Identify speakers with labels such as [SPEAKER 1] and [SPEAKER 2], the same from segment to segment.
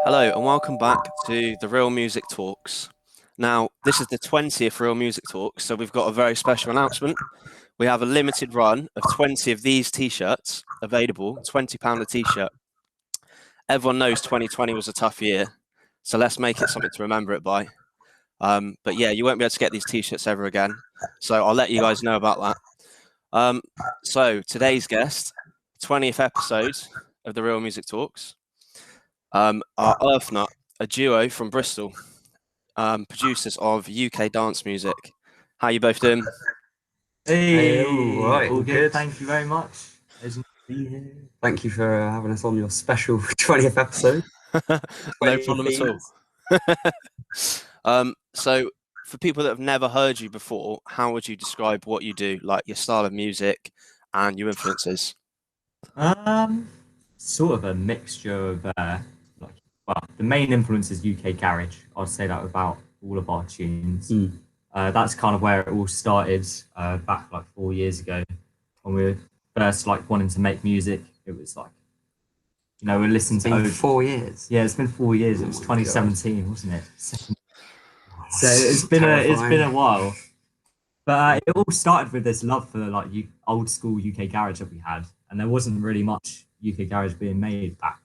[SPEAKER 1] Hello and welcome back to the Real Music Talks. Now, this is the 20th Real Music Talks, so we've got a very special announcement. We have a limited run of 20 of these t-shirts available, £20 a t-shirt. Everyone knows 2020 was a tough year, so let's make it something to remember it by. But yeah, you won't be able to get these t-shirts ever again, so I'll let you guys know about that. So today's guest, 20th episode of the Real Music Talks, are Earthnut, a duo from Bristol, producers of UK dance music. How you both doing?
[SPEAKER 2] Hey, all right,
[SPEAKER 3] all
[SPEAKER 2] all
[SPEAKER 3] good.
[SPEAKER 2] good.
[SPEAKER 3] Thank you very much.
[SPEAKER 2] Thank you for having us on your special 20th episode.
[SPEAKER 1] No problem at all. So, for people that have never heard you before, how would you describe what you do, like your style of music and your influences?
[SPEAKER 3] Sort of a mixture of the main influence is UK garage. I'd say that about all of our tunes. That's kind of where it all started back like 4 years ago when we were first like wanting to make music. It was like, we listened
[SPEAKER 2] It's been 4 years.
[SPEAKER 3] Yeah, it's been 4 years. It was
[SPEAKER 2] Oh my
[SPEAKER 3] 2017, wasn't it? So
[SPEAKER 2] It's
[SPEAKER 3] it's been a while. But it all started with this love for like old school UK garage that we had, and there wasn't really much UK garage being made back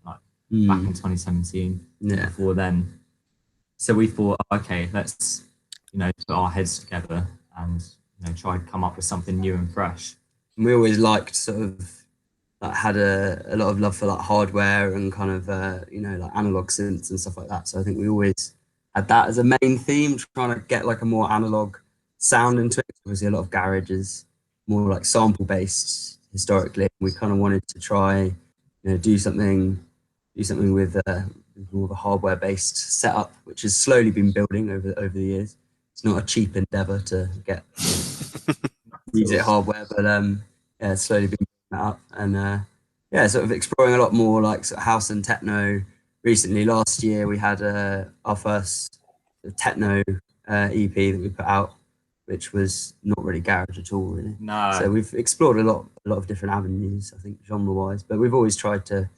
[SPEAKER 3] back in 2017.
[SPEAKER 2] Yeah.
[SPEAKER 3] Before then, so we thought, okay, let's put our heads together and try and come up with something new and fresh.
[SPEAKER 2] We always liked sort of like had a lot of love for like hardware and kind of like analog synths and stuff like that. So I think we always had that as a main theme, trying to get like a more analog sound into it. Obviously, a lot of garage is more like sample based historically. We kind of wanted to try, do something with more of a hardware based setup, which has slowly been building over the years. It's not a cheap endeavor to get music hardware, but yeah, it's slowly been building that up, and yeah, sort of exploring a lot more like sort of house and techno. Recently, last year, we had our first techno EP that we put out, which was not really garage at all, really.
[SPEAKER 3] No.
[SPEAKER 2] So we've explored a lot of different avenues, I think, genre-wise, but we've always tried to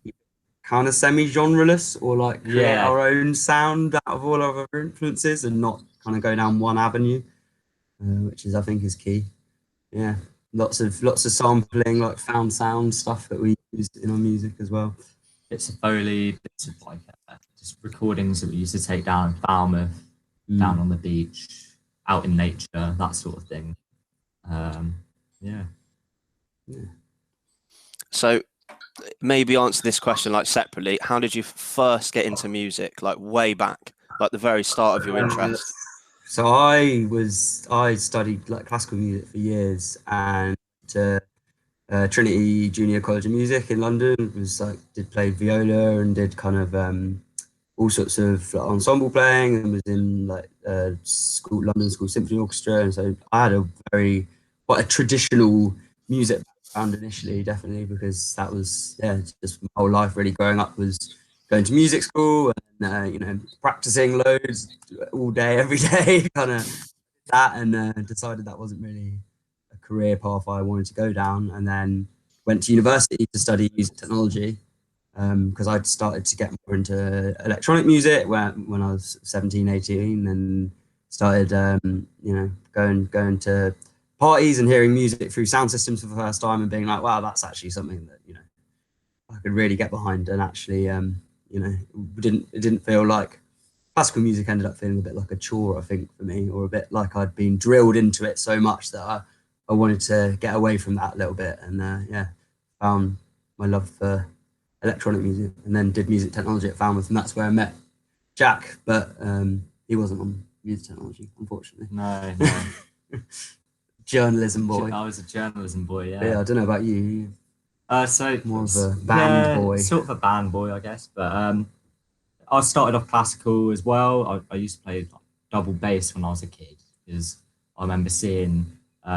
[SPEAKER 2] keep kind of semi-genreless or like create our own sound out of all of our influences and not kind of go down one avenue, which I think is key. Yeah, lots of sampling, like found sound stuff that we use in our music as well.
[SPEAKER 3] Bits of Foley, bits of like just recordings that we used to take down in Falmouth, down on the beach, out in nature, that sort of thing. Yeah.
[SPEAKER 1] So maybe answer this question like separately. How did you first get into music, like way back, like the very start of your interest?
[SPEAKER 2] So I studied like classical music for years, and Trinity Junior College of Music in London did play viola and did kind of all sorts of like, ensemble playing, and was in like London School Symphony Orchestra, and so I had quite a traditional music background initially, definitely, because that was just my whole life really growing up was going to music school and practicing loads all day every day, kind of that, and decided that wasn't really a career path I wanted to go down, and then went to university to study music technology. Because I'd started to get more into electronic music when I was 17, 18, and started, going to parties and hearing music through sound systems for the first time and being like, wow, that's actually something that, I could really get behind. And actually, it didn't feel like classical music ended up feeling a bit like a chore, I think, for me, or a bit like I'd been drilled into it so much that I wanted to get away from that a little bit. And found my love for electronic music, and then did music technology at Falmouth, and that's where I met Jack, but he wasn't on music technology, unfortunately.
[SPEAKER 3] No.
[SPEAKER 2] Journalism boy.
[SPEAKER 3] I was a journalism boy, yeah.
[SPEAKER 2] Yeah, I don't know about you.
[SPEAKER 3] So
[SPEAKER 2] more of a band boy.
[SPEAKER 3] Sort of a band boy, I guess. But I started off classical as well. I used to play like, double bass when I was a kid, because I remember seeing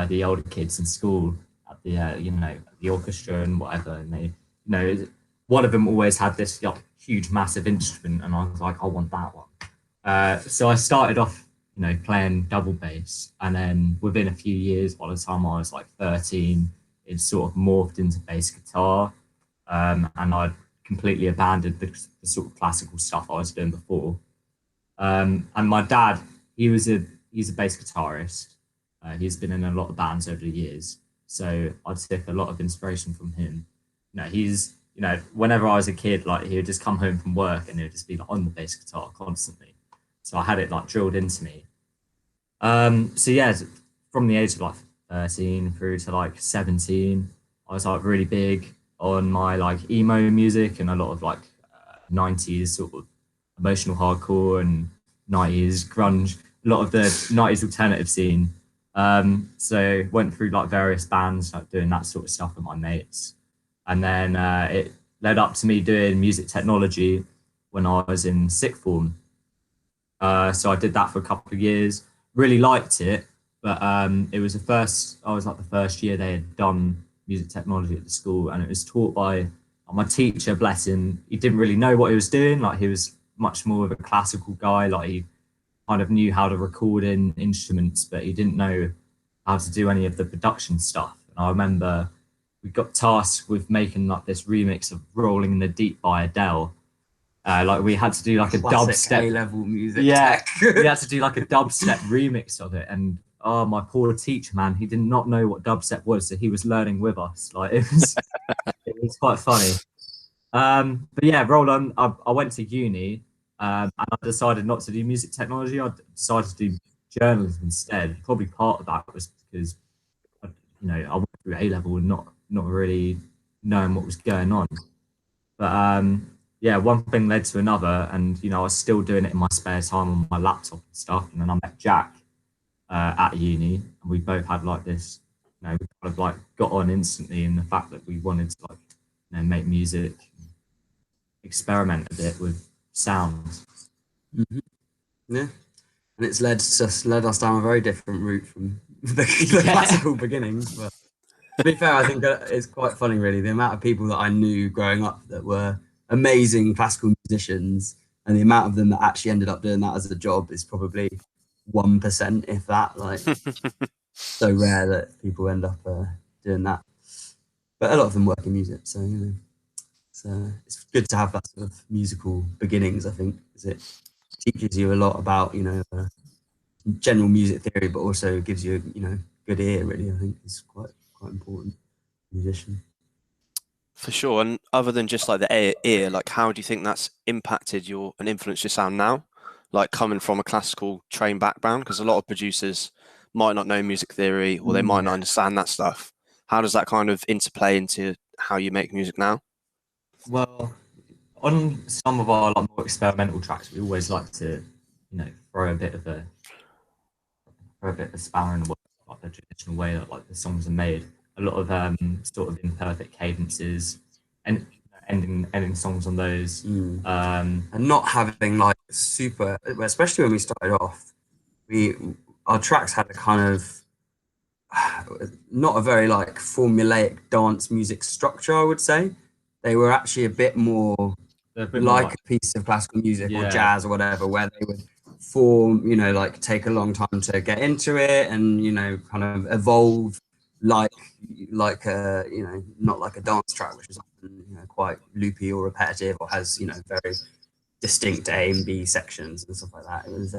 [SPEAKER 3] the older kids in school at the orchestra and whatever, and they, one of them always had this huge, massive instrument, and I was like, I want that one. So I started off, playing double bass, and then within a few years, by the time I was like 13, it sort of morphed into bass guitar, and I'd completely abandoned the sort of classical stuff I was doing before. And my dad, he's a bass guitarist. He's been in a lot of bands over the years, so I'd take a lot of inspiration from him. Whenever I was a kid, like he would just come home from work and it would just be like on the bass guitar constantly. So I had it like drilled into me. So yeah, from the age of like 13 through to like 17, I was like really big on my like emo music and a lot of like 90s sort of emotional hardcore and 90s grunge, a lot of the 90s alternative scene. So went through like various bands, like doing that sort of stuff with my mates. And then it led up to me doing music technology when I was in sixth form. So I did that for a couple of years, really liked it, but it was the first year they had done music technology at the school, and it was taught by my teacher, bless him. He didn't really know what he was doing. Like he was much more of a classical guy. Like he kind of knew how to record in instruments, but he didn't know how to do any of the production stuff. And I remember we got tasked with making like this remix of Rolling in the Deep by Adele. Like we had to do like a dubstep
[SPEAKER 2] A-level music.
[SPEAKER 3] Yeah,
[SPEAKER 2] tech.
[SPEAKER 3] we had to do like a dubstep remix of it, and oh, my poor teacher, man, he did not know what dubstep was, so he was learning with us. Like it was quite funny. But yeah, roll on. I went to uni, and I decided not to do music technology. I decided to do journalism instead. Probably part of that was because I went through A level and not really knowing what was going on. But yeah, one thing led to another, and I was still doing it in my spare time on my laptop and stuff. And then I met Jack at uni, and we both had like this, we kind of like got on instantly in the fact that we wanted to like make music, experiment a bit with sounds.
[SPEAKER 2] Mm-hmm. Yeah, and it's led us down a very different route from the classical beginnings. But to be fair, I think it's quite funny, really, the amount of people that I knew growing up that were amazing classical musicians, and the amount of them that actually ended up doing that as a job is probably 1%, if that. Like, so rare that people end up doing that. But a lot of them work in music, so it's good to have that sort of musical beginnings, I think, because it teaches you a lot about general music theory, but also gives you good ear. Really, I think is quite important. Musician.
[SPEAKER 1] For sure. And other than just like the ear, like how do you think that's impacted and influenced your sound now? Like coming from a classical trained background, because a lot of producers might not know music theory or they might not understand that stuff. How does that kind of interplay into how you make music now?
[SPEAKER 3] Well, on some of our like more experimental tracks, we always like to, throw a bit of a spanner in the works, like the traditional way that like the songs are made. A lot of sort of imperfect cadences and ending songs on those.
[SPEAKER 2] And not having like super, especially when we started off, our tracks had a kind of not a very like formulaic dance music structure, I would say. They were actually a bit more like a piece of classical music or jazz or whatever, where they would form, like take a long time to get into it and, kind of evolve like not like a dance track, which is often, quite loopy or repetitive or has, very distinct A and B sections and stuff like that. It was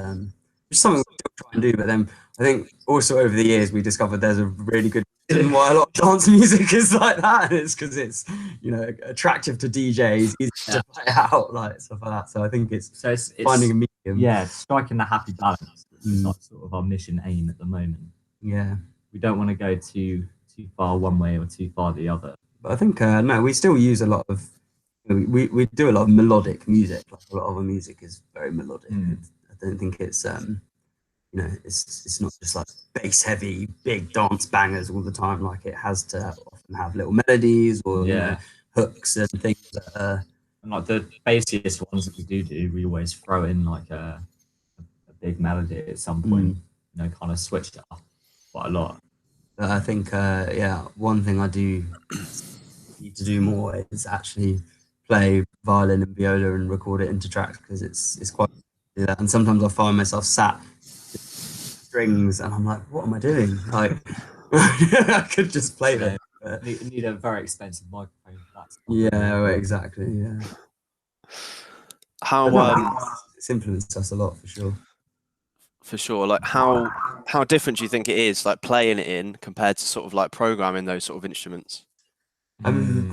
[SPEAKER 2] just something we still try and do, but then I think also over the years we discovered there's a really good reason why a lot of dance music is like that, and it's because it's attractive to DJs, easy to play out, like stuff like that. So I think it's finding a medium.
[SPEAKER 3] Yeah, striking the happy balance is like sort of our mission aim at the moment.
[SPEAKER 2] Yeah,
[SPEAKER 3] we don't want to go too far one way or too far the other.
[SPEAKER 2] But I think no, we still use a lot of we do a lot of melodic music. Like a lot of our music is very melodic. I don't think it's it's not just like bass heavy big dance bangers all the time. Like it has to often have little melodies or hooks and things that
[SPEAKER 3] and like the bassiest ones that we do we always throw in like a big melody at some point, kind of switch it up quite a lot.
[SPEAKER 2] But I think one thing I do need to do more is actually play violin and viola and record it into tracks, because it's quite do that. And sometimes I find myself sat with strings and I'm like, what am I doing? Like I could just play them.
[SPEAKER 3] You need a very expensive microphone for That's
[SPEAKER 2] Yeah, exactly. Yeah.
[SPEAKER 1] How
[SPEAKER 2] It's influenced us a lot for sure.
[SPEAKER 1] for sure, like how different do you think it is, like playing it in compared to sort of like programming those sort of instruments?
[SPEAKER 2] I mean,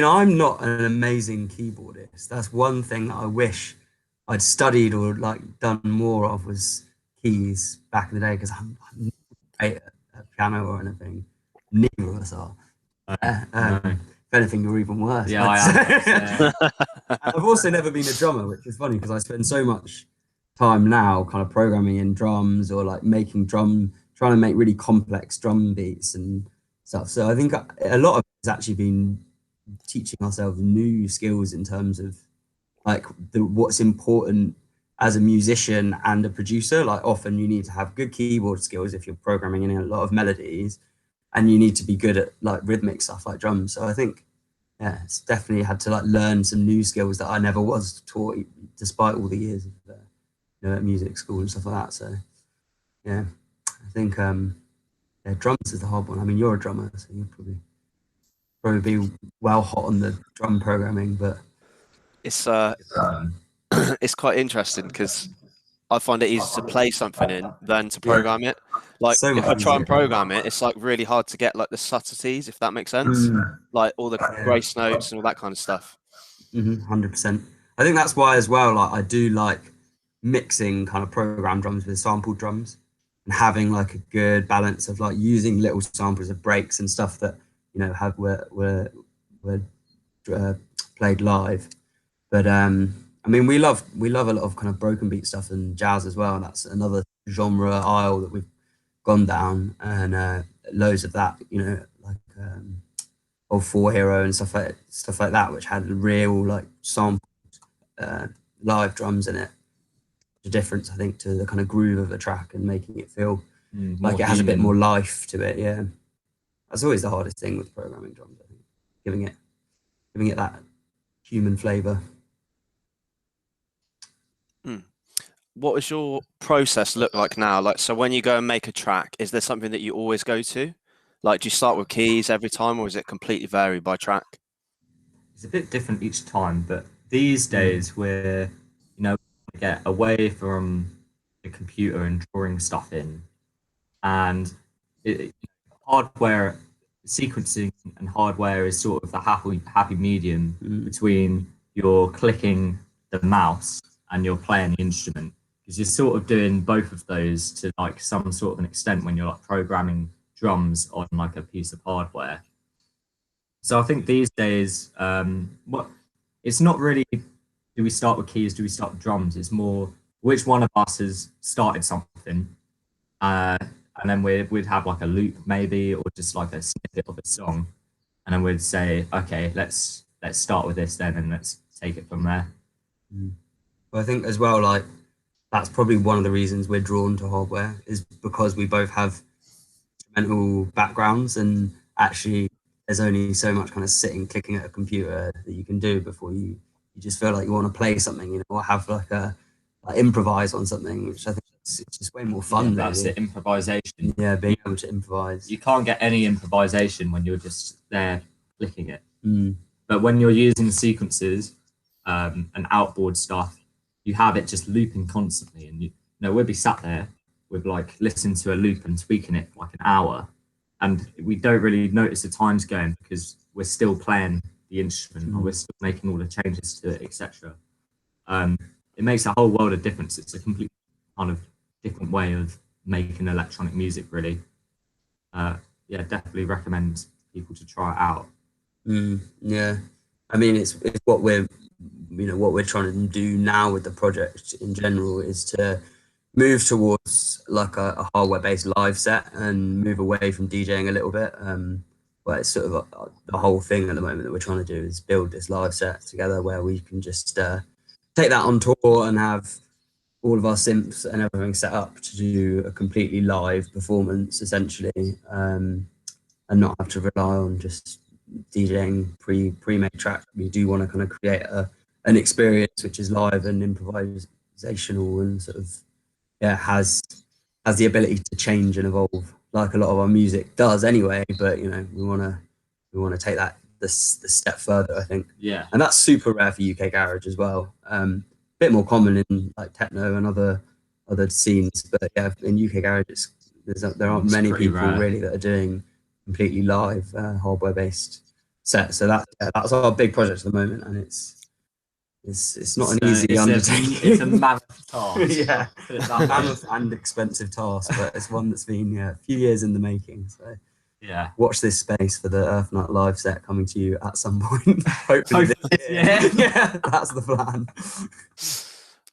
[SPEAKER 2] I'm not an amazing keyboardist. That's one thing that I wish I'd studied or like done more of, was keys back in the day, because I'm not great at piano or anything. Neither of us are.
[SPEAKER 3] No.
[SPEAKER 2] If anything, you're even worse.
[SPEAKER 3] Yeah, I am.
[SPEAKER 2] And I've also never been a drummer, which is funny because I spend so much time now kind of programming in drums, or like trying to make really complex drum beats and stuff. So I think a lot of it's actually been teaching ourselves new skills in terms of like what's important as a musician and a producer. Like often you need to have good keyboard skills if you're programming in a lot of melodies, and you need to be good at like rhythmic stuff like drums. So I think, yeah, it's definitely had to like learn some new skills that I never was taught, despite all the years of at music school and stuff like that. So yeah, I think yeah, drums is the hard one. I mean, you're a drummer, so you'll probably be well hot on the drum programming, but
[SPEAKER 1] It's it's quite interesting because I find it easier to play something in than to program it. Like
[SPEAKER 2] so
[SPEAKER 1] if
[SPEAKER 2] much
[SPEAKER 1] I try and
[SPEAKER 2] easier.
[SPEAKER 1] program it, it's like really hard to get like the subtleties, if that makes sense. Like all the grace notes and all that kind of stuff.
[SPEAKER 2] 100%. I think that's why as well, like I do like mixing kind of program drums with sampled drums, and having like a good balance of like using little samples of breaks and stuff that were played live. But I mean, we love a lot of kind of broken beat stuff and jazz as well, and that's another genre aisle that we've gone down, and loads of that, like old Four Hero and stuff like that, which had real like sampled live drums in it. The difference, I think, to the kind of groove of a track and making it feel like it has a bit more life to it. Yeah, that's always the hardest thing with programming drums, I think, giving it that human flavor.
[SPEAKER 1] What does your process look like now? Like, so when you go and make a track, is there something that you always go to? Like, do you start with keys every time, or is it completely vary by track?
[SPEAKER 3] It's a bit different each time, but these days we're, get away from the computer and drawing stuff in, and hardware sequencing and hardware is sort of the happy medium between you're clicking the mouse and you're playing the instrument, because you're sort of doing both of those to like some sort of an extent when you're like programming drums on like a piece of hardware. So I think these days, it's not really, do we start with keys, do we start with drums? It's more which one of us has started something, and then we'd have like a loop maybe, or just like a snippet of a song, and then we'd say, okay, let's start with this then, and let's take it from there.
[SPEAKER 2] Well, I think as well, like that's probably one of the reasons we're drawn to hardware, is because we both have instrumental backgrounds, and actually there's only so much kind of sitting clicking at a computer that you can do before you just feel like you want to play something, or have like improvise on something, which I think it's just way more fun.
[SPEAKER 3] Yeah, that's it, improvisation.
[SPEAKER 2] Yeah, being able to improvise.
[SPEAKER 3] You can't get any improvisation when you're just there clicking it. But when you're using sequences and outboard stuff, you have it just looping constantly, and we'll be sat there with like listening to a loop and tweaking it for like an hour, and we don't really notice the time's going because we're still playing the instrument, or we're still making all the changes to it, etc. It makes a whole world of difference. It's a completely kind of different way of making electronic music, really. Yeah, definitely recommend people to try it out.
[SPEAKER 2] Yeah, I mean, it's what we're trying to do now with the project in general, is to move towards like a hardware-based live set and move away from DJing a little bit. But it's sort of the whole thing at the moment that we're trying to do is build this live set together where we can just take that on tour and have all of our synths and everything set up to do a completely live performance, essentially, and not have to rely on just DJing pre-made tracks. We do want to kind of create an experience which is live and improvisational, and sort of has the ability to change and evolve like a lot of our music does anyway. But we want to take that the step further, I think.
[SPEAKER 3] Yeah.
[SPEAKER 2] And that's super rare for UK garage as well. Bit more common in like techno and other scenes, but yeah, in UK garage, there aren't many people really that are doing completely live hardware based sets. So that's our big project at the moment, and it's not an easy undertaking.
[SPEAKER 3] It's a mammoth task.
[SPEAKER 2] Yeah, mammoth and expensive task, but it's one that's been a few years in the making. So
[SPEAKER 3] yeah,
[SPEAKER 2] watch this space for the Earthnut live set coming to you at some point. Hopefully this year. Yeah, that's the plan.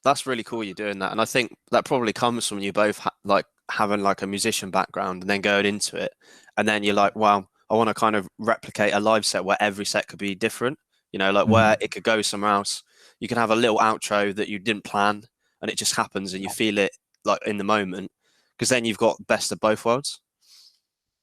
[SPEAKER 1] That's really cool you're doing that, and I think that probably comes from you both like having like a musician background and then going into it, and then you're like, wow, I want to kind of replicate a live set where every set could be different, you know, like where it could go somewhere else. You can have a little outro that you didn't plan and it just happens and you feel it like in the moment, because then you've got best of both worlds.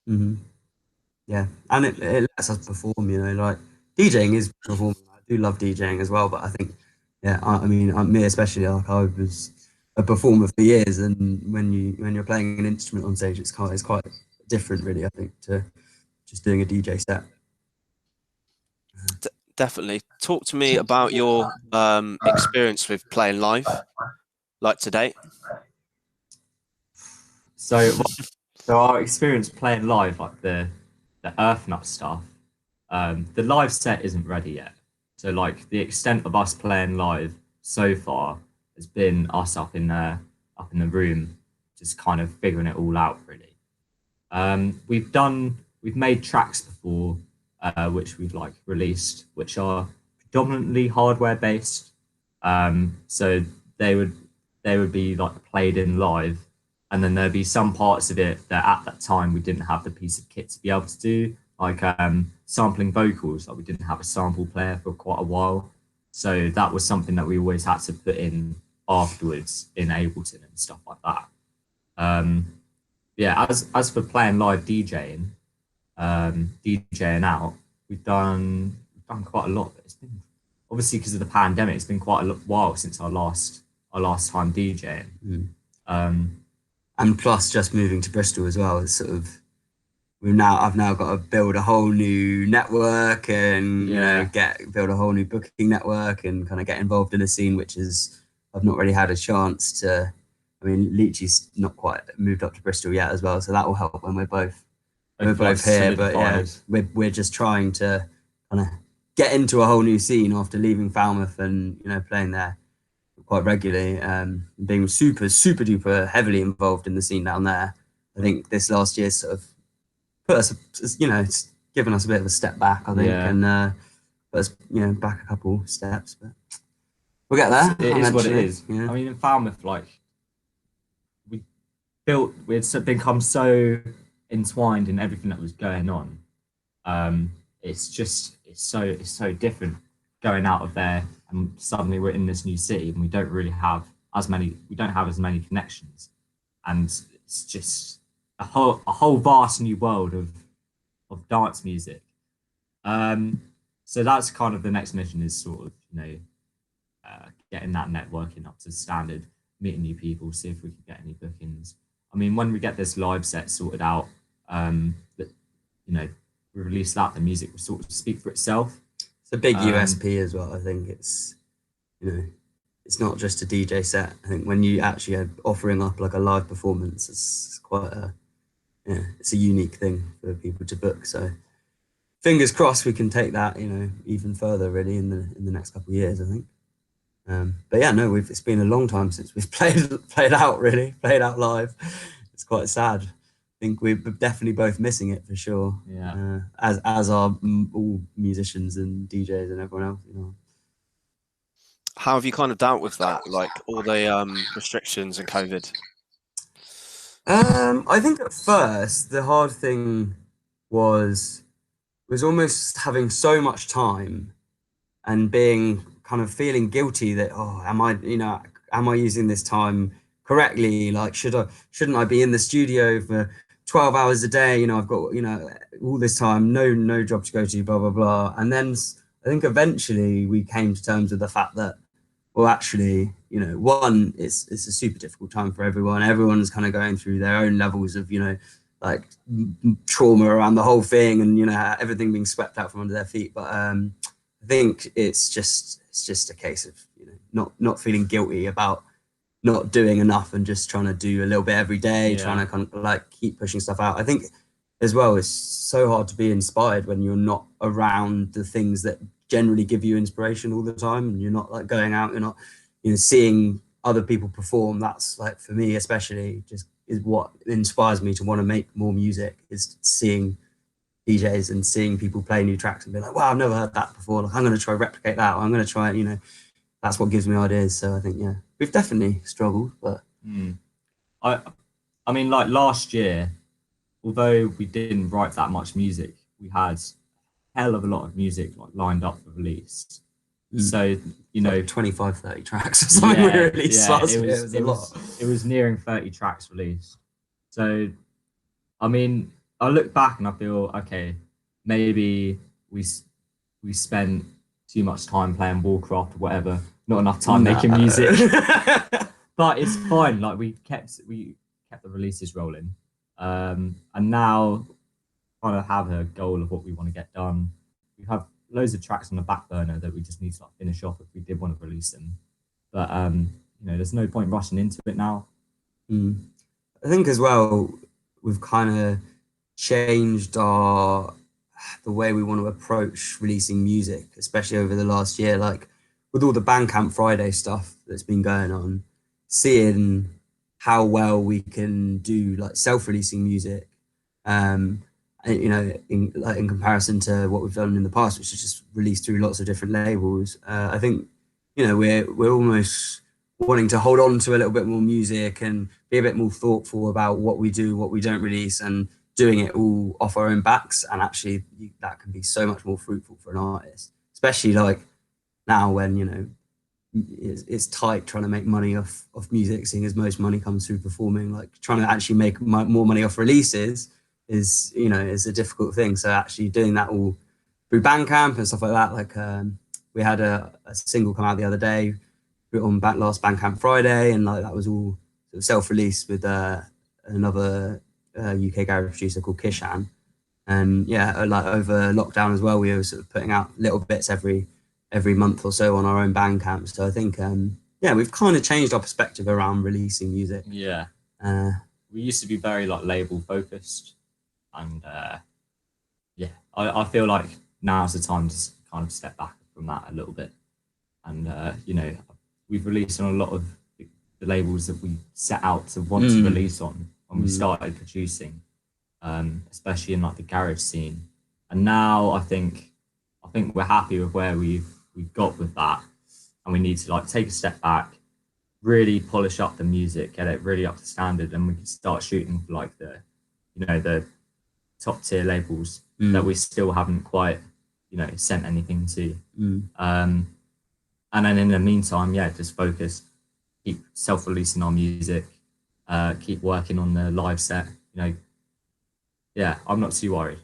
[SPEAKER 2] Yeah, and it lets us perform, you know, like DJing is performing. I do love DJing as well, but I think, yeah, I mean, me especially, like I was a performer for years, and when you're playing an instrument on stage, it's quite different, really. I think to just doing a DJ set.
[SPEAKER 1] Definitely. Talk to me about your experience with playing live, like to date.
[SPEAKER 3] So our experience playing live, like the Earthnut stuff, the live set isn't ready yet. So like the extent of us playing live so far has been us up in the room, just kind of figuring it all out, really. We've made tracks before, which we've like released, which are predominantly hardware based. So they would be like played in live, and then there'd be some parts of it that at that time we didn't have the piece of kit to be able to do, like sampling vocals. Like we didn't have a sample player for quite a while, so that was something that we always had to put in afterwards in Ableton and stuff like that. Yeah, as for playing live DJing, DJing out, we've done quite a lot. But it's been, obviously because of the pandemic, it's been quite a while since our last time DJing.
[SPEAKER 2] And plus, just moving to Bristol as well, it's sort of I've now got to build a whole new network and build a whole new booking network and kind of get involved in a scene which I've not really had a chance to. I mean, Leachy's not quite moved up to Bristol yet as well, so that will help when we're both here. But yeah, we're just trying to kind of get into a whole new scene after leaving Falmouth and, you know, playing there quite regularly, being super duper heavily involved in the scene down there. I think this last year sort of put us, you know, it's given us a bit of a step back, I think, and put us, you know, back a couple steps, but we'll get there.
[SPEAKER 3] It is what it is.
[SPEAKER 2] Yeah.
[SPEAKER 3] I mean, in Falmouth, like we'd become so entwined in everything that was going on. It's so different going out of there and suddenly we're in this new city and we don't have as many connections, and it's just a whole vast new world of dance music. So that's kind of the next mission, is sort of, you know, getting that networking up to standard, meeting new people, see if we can get any bookings. I mean, when we get this live set sorted out, that, you know, we release that, the music will sort of speak for itself.
[SPEAKER 2] It's a big USP as well. I think it's, you know, it's not just a DJ set. I think when you actually are offering up like a live performance, it's quite it's a unique thing for people to book. So fingers crossed we can take that, you know, even further really in the next couple of years, I think. But yeah, no, it's been a long time since we've played out live. It's quite sad. I think we're definitely both missing it for sure.
[SPEAKER 3] Yeah.
[SPEAKER 2] As are all musicians and DJs and everyone else, you know.
[SPEAKER 1] How have you kind of dealt with that, like all the restrictions and COVID?
[SPEAKER 2] I think at first the hard thing was almost having so much time and being kind of feeling guilty that, oh, am I using this time correctly? Like, shouldn't I be in the studio for 12 hours a day? You know, I've got, you know, all this time, no job to go to, blah, blah, blah. And then I think eventually we came to terms with the fact that, well, actually, you know, it's a super difficult time for everyone. Everyone's kind of going through their own levels of, you know, trauma around the whole thing, and you know, everything being swept out from under their feet. But I think it's just a case of, you know, not feeling guilty about not doing enough and just trying to do a little bit every day, trying to kind of like keep pushing stuff out. I think as well, it's so hard to be inspired when you're not around the things that generally give you inspiration all the time, and you're not like going out, you're not, you know, seeing other people perform. That's like, for me especially, just is what inspires me to want to make more music, is seeing DJs and seeing people play new tracks and be like, wow, I've never heard that before, like, I'm going to try replicate that, or I'm going to try, you know, that's what gives me ideas. So I think, yeah, we've definitely struggled, but
[SPEAKER 3] I mean, like last year, although we didn't write that much music, we had a hell of a lot of music like lined up for release. So, you know,
[SPEAKER 2] like 25, 30 tracks or something we released last year. It was
[SPEAKER 3] it was nearing 30 tracks released. So, I mean, I look back and I feel, okay, maybe we spent too much time playing Warcraft or whatever, not enough time making music. But it's fine. Like we kept the releases rolling, and now trying to have a goal of what we want to get done. We have loads of tracks on the back burner that we just need to like finish off if we did want to release them. But you know, there's no point rushing into it now.
[SPEAKER 2] I think as well, we've kind of changed the way we want to approach releasing music, especially over the last year. Like with all the Bandcamp Friday stuff that's been going on, seeing how well we can do like self-releasing music, you know, in comparison to what we've done in the past, which is just released through lots of different labels. I think, you know, we're almost wanting to hold on to a little bit more music and be a bit more thoughtful about what we do, what we don't release, and doing it all off our own backs. And actually that can be so much more fruitful for an artist, especially like now when, you know, it's tight trying to make money off music, seeing as most money comes through performing. Like trying to actually make more money off releases is, you know, is a difficult thing. So actually doing that all through Bandcamp and stuff like that, like we had a single come out the other day on last Bandcamp Friday, and like that was all sort of self-released with another UK garage producer called Kishan. And yeah, like over lockdown as well, we were sort of putting out little bits every month or so on our own Bandcamp. So I think yeah, we've kind of changed our perspective around releasing music.
[SPEAKER 3] Yeah, we used to be very like label focused, and yeah, I feel like now's the time to kind of step back from that a little bit. And you know, we've released on a lot of the labels that we set out to want to release on when we started producing, especially in like the garage scene. And now I think we're happy with where we've got with that, and we need to like take a step back, really polish up the music, get it really up to standard, and we can start shooting for like the, you know, the top tier labels that we still haven't quite, you know, sent anything to. And then in the meantime, yeah, just focus, keep self-releasing our music, keep working on the live set, you know. Yeah, I'm not too worried.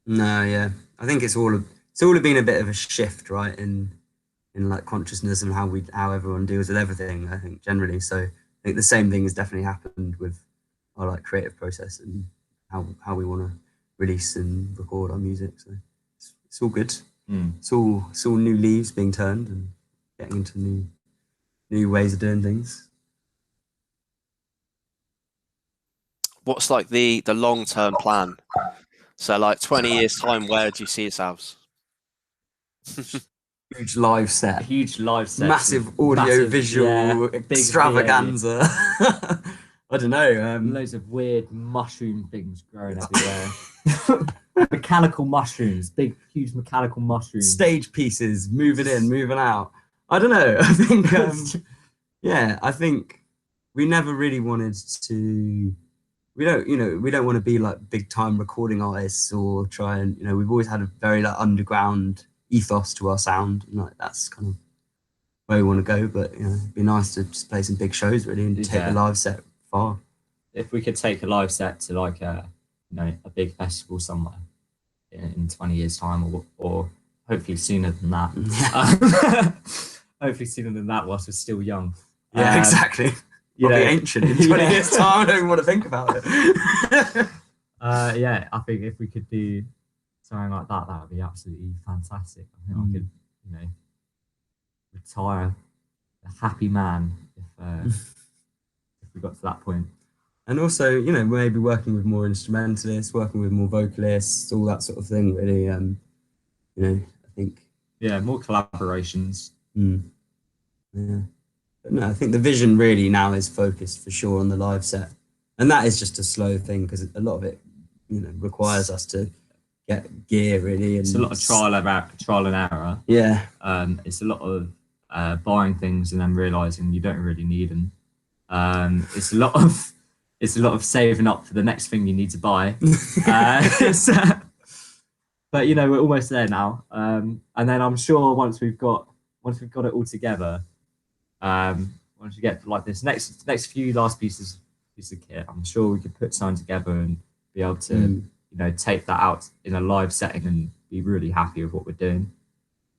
[SPEAKER 2] No, yeah, I think it's all been a bit of a shift, right, in like consciousness and how everyone deals with everything, I think, generally. So I think the same thing has definitely happened with our like creative process and how we want to release and record our music. So it's all good. It's all new leaves being turned and getting into new ways of doing things.
[SPEAKER 1] What's like the long-term plan? So like 20 years time, where do you see yourselves?
[SPEAKER 2] Huge live set, massive audio visual extravaganza. I don't know,
[SPEAKER 3] loads of weird mushroom things growing everywhere. Mechanical mushrooms, big huge mechanical mushrooms,
[SPEAKER 2] stage pieces moving in, moving out. I don't know, I think yeah, I think we never really wanted to, we don't want to be like big time recording artists or try and, you know, we've always had a very like underground ethos to our sound, and like that's kind of where we want to go. But you know, it'd be nice to just play some big shows really and take a live set far. If
[SPEAKER 3] we could take a live set to like a big festival somewhere in 20 years time, or hopefully sooner than that. Hopefully sooner than that whilst we're still young.
[SPEAKER 2] Yeah, exactly. Probably ancient in 20 years time. I don't even want to think about it.
[SPEAKER 3] Yeah, I think if we could do something like that, that would be absolutely fantastic. I think I could, you know, retire a happy man if we got to that point.
[SPEAKER 2] And also, you know, maybe working with more instrumentalists, working with more vocalists, all that sort of thing. Really, you know, I think.
[SPEAKER 3] Yeah, more collaborations.
[SPEAKER 2] Yeah, but no, I think the vision really now is focused for sure on the live set, and that is just a slow thing because a lot of it, you know, requires us to get gear really. And
[SPEAKER 3] it's a lot of trial and error.
[SPEAKER 2] Yeah.
[SPEAKER 3] It's a lot of buying things and then realizing you don't really need them. It's a lot of saving up for the next thing you need to buy. But you know, we're almost there now. And then I'm sure once we've got it all together, once we get to like this next few last pieces of kit, I'm sure we could put something together and be able to, you know, take that out in a live setting and be really happy with what we're doing.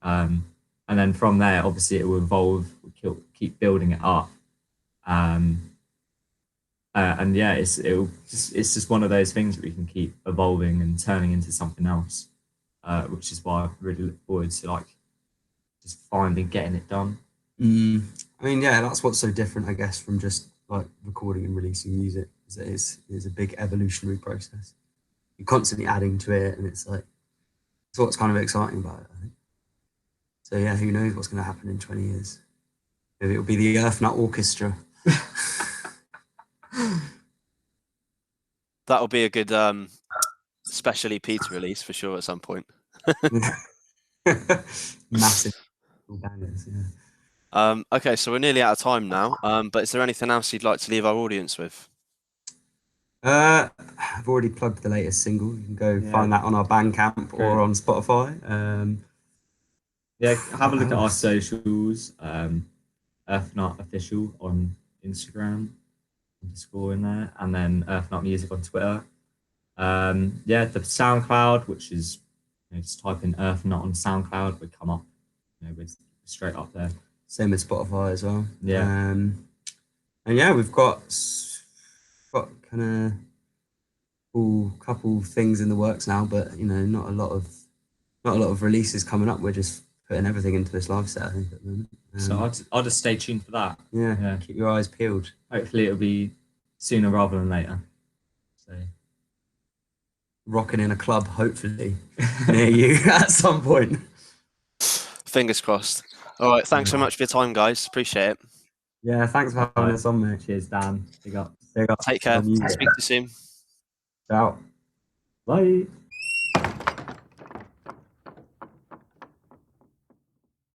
[SPEAKER 3] And then from there, obviously, it will evolve. We'll keep building it up. And yeah, it's just one of those things that we can keep evolving and turning into something else, which is why I really look forward to like just finally getting it done.
[SPEAKER 2] I mean, yeah, that's what's so different, I guess, from just like recording and releasing music. Is that it's a big evolutionary process. You're constantly adding to it, and it's like it's what's kind of exciting about it, I think. So yeah, who knows what's going to happen in 20 years? Maybe it'll be the Earthnut Orchestra.
[SPEAKER 1] That'll be a good special EP to release for sure at some point.
[SPEAKER 2] Massive bangers, yeah.
[SPEAKER 1] Okay, so we're nearly out of time now. But is there anything else you'd like to leave our audience with?
[SPEAKER 2] I've already plugged the latest single. You can go find that on our Bandcamp or on Spotify.
[SPEAKER 3] Yeah, have a look at our socials. Earthnut Official on Instagram, _ in there, and then Earthnut Music on Twitter. Yeah, the SoundCloud, which is, you know, just type in Earthnut on SoundCloud, would come up. You know, we're straight up there.
[SPEAKER 2] Same as Spotify as well.
[SPEAKER 3] Yeah.
[SPEAKER 2] And yeah, we've got kind of cool couple things in the works now, but you know, not a lot of releases coming up. We're just putting everything into this live set, I think, at the moment.
[SPEAKER 3] So I'll just stay tuned for that.
[SPEAKER 2] Yeah, keep your eyes peeled.
[SPEAKER 3] Hopefully it'll be sooner rather than later. So
[SPEAKER 2] rocking in a club, hopefully, near you at some point.
[SPEAKER 1] Fingers crossed. All right, thanks so much for your time, guys. Appreciate it.
[SPEAKER 2] Yeah, thanks for having us on, mate.
[SPEAKER 3] Cheers, Dan. Big up.
[SPEAKER 1] Take care. Speak to you soon.
[SPEAKER 2] Ciao.
[SPEAKER 3] Bye.